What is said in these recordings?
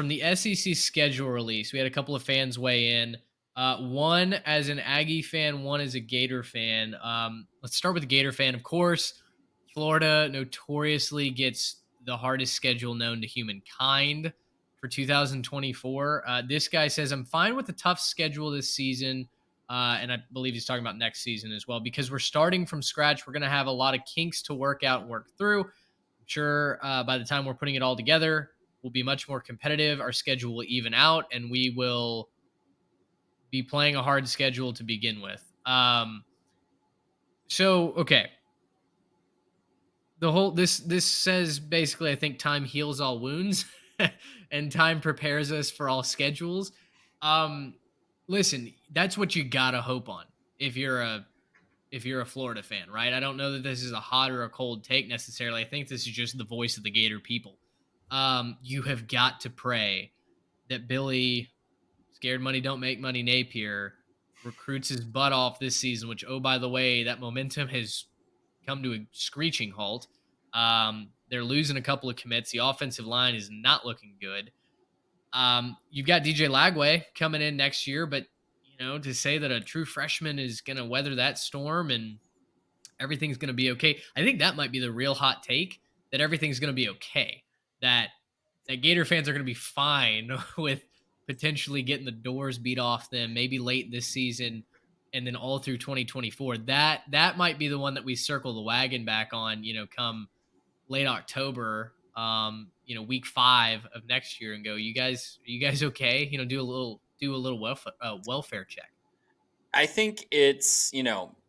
from the SEC schedule release, we had a couple of fans weigh in. One as an Aggie fan, one as a Gator fan. Let's start with the Gator fan. Of course, Florida notoriously gets the hardest schedule known to humankind for 2024. This guy says, I'm fine with the tough schedule this season. And I believe he's talking about next season as well, because we're starting from scratch. We're going to have a lot of kinks to work out and work through. I'm sure by the time we're putting it all together, we'll be much more competitive. Our schedule will even out, and we will be playing a hard schedule to begin with. Okay, this says basically, I think time heals all wounds, and time prepares us for all schedules. Um, Listen, that's what you gotta hope on if you're a Florida fan, right? I don't know that this is a hot or a cold take necessarily. I think this is just the voice of the Gator people. You have got to pray that Billy, scared money don't make money Napier, recruits his butt off this season, which, oh, by the way, that momentum has come to a screeching halt. They're losing a couple of commits. The offensive line is not looking good. You've got DJ Lagway coming in next year, but to say that a true freshman is going to weather that storm and everything's going to be okay, I think that might be the real hot take, that everything's going to be okay. That Gator fans are going to be fine with potentially getting the doors beat off them, maybe late this season and then all through 2024. That might be the one that we circle the wagon back on, come late October, week 5 of next year, and go, you guys okay? Do a little welfare check. I think it's,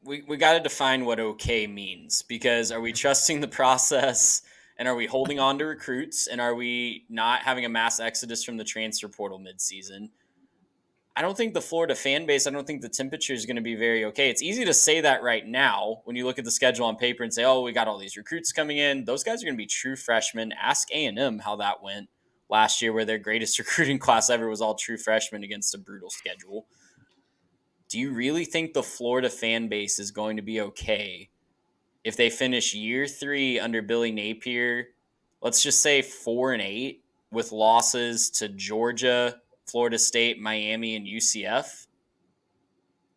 we got to define what okay means, because are we trusting the process, and are we holding on to recruits, and are we not having a mass exodus from the transfer portal midseason? I don't think the Florida fan base, I don't think the temperature is going to be very okay. It's easy to say that right now when you look at the schedule on paper and say, oh, we got all these recruits coming in. Those guys are going to be true freshmen. Ask A&M how that went last year, where their greatest recruiting class ever was all true freshmen against a brutal schedule. Do you really think the Florida fan base is going to be okay if they finish year 3 under Billy Napier, let's just say 4-8, with losses to Georgia, Florida State, Miami, and UCF?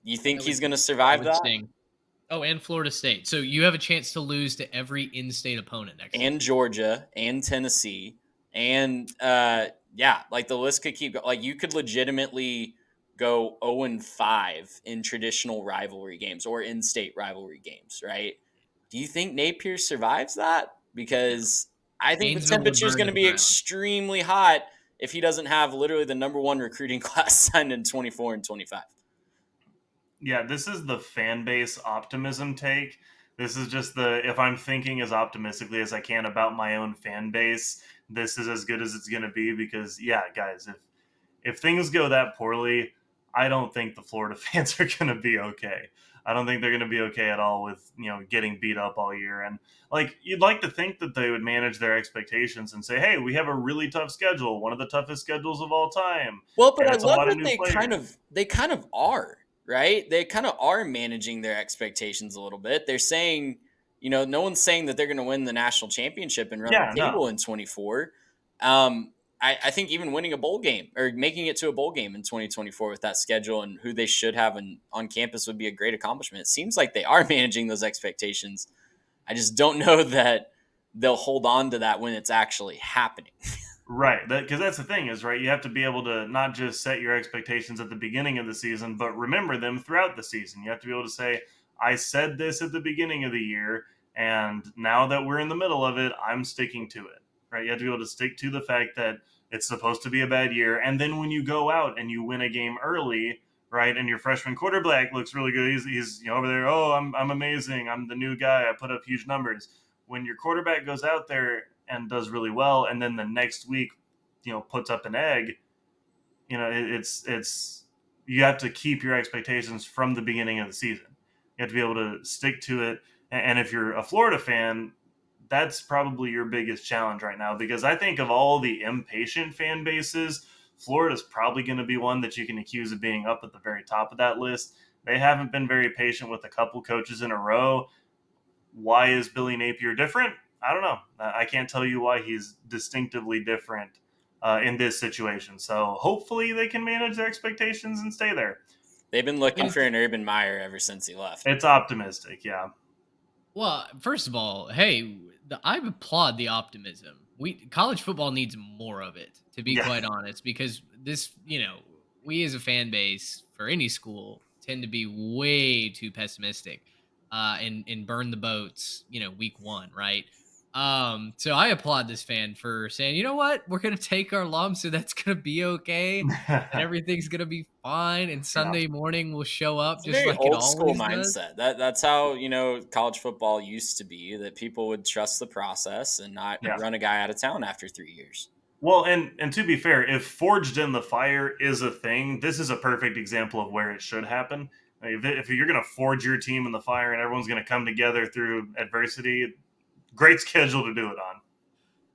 You think That he's would going to that survive would that? sting. Oh, and Florida State. So you have a chance to lose to every in-state opponent next And season. Georgia and Tennessee, and yeah, like the list could keep like you could legitimately go 0-5 in traditional rivalry games or in-state rivalry games, right? Do you think Napier survives that? Because I think the Gainesville would temperature is burn going to to the be ground. extremely hot if he doesn't have literally the number 1 recruiting class signed in 24 and 25. Yeah, this is the fan base optimism take. This is just the if I'm thinking as optimistically as I can about my own fan base, this is as good as it's going to be because yeah, guys, if things go that poorly, I don't think the Florida fans are going to be okay. I don't think they're going to be okay at all with, getting beat up all year. And like, you'd like to think that they would manage their expectations and say, hey, we have a really tough schedule, one of the toughest schedules of all time. Well, but And I it's a love lot of that new players. they kind of are, right? They kind of are managing their expectations a little bit. They're saying, no one's saying that they're going to win the national championship and run Yeah, the no. table in 24. I think even winning a bowl game or making it to a bowl game in 2024 with that schedule and who they should have on campus would be a great accomplishment. It seems like they are managing those expectations. I just don't know that they'll hold on to that when it's actually happening. Right, because that's the thing is right. You have to be able to not just set your expectations at the beginning of the season, but remember them throughout the season. You have to be able to say, "I said this at the beginning of the year, and now that we're in the middle of it, I'm sticking to it." Right? You have to be able to stick to the fact that it's supposed to be a bad year, and then when you go out and you win a game early, right, and your freshman quarterback looks really good, he's over there. Oh, I'm amazing. I'm the new guy. I put up huge numbers. When your quarterback goes out there and does really well, and then the next week, puts up an egg. It's you have to keep your expectations from the beginning of the season. You have to be able to stick to it. And if you're a Florida fan, that's probably your biggest challenge right now because I think of all the impatient fan bases, Florida's probably going to be one that you can accuse of being up at the very top of that list. They haven't been very patient with a couple coaches in a row. Why is Billy Napier different? I don't know. I can't tell you why he's distinctively different in this situation. So hopefully they can manage their expectations and stay there. They've been And looking for it's an Urban Meyer ever since he left. It's optimistic, yeah. Well, first of all, hey, I applaud the optimism. College football needs more of it, to be Yeah. quite honest, because this, we as a fan base for any school tend to be way too pessimistic, and burn the boats, week one, right? So I applaud this fan for saying, you know what, we're gonna take our lumps, and that's gonna be okay, and everything's gonna be fine, and Yeah. Sunday morning will show up It's a just very like it old school always does. mindset. That's how, college football used to be, that people would trust the process and not Yeah. run a guy out of town after 3 years. Well, and to be fair, if forged in the fire is a thing, this is a perfect example of where it should happen. If you're going to forge your team in the fire and everyone's going to come together through adversity, great schedule to do it on.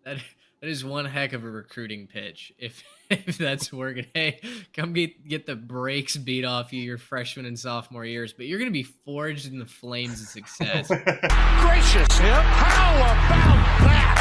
That is one heck of a recruiting pitch. If if that's working, hey, come get the brakes beat off you your freshman and sophomore years, but you're gonna be forged in the flames of success. Gracious him. How about that?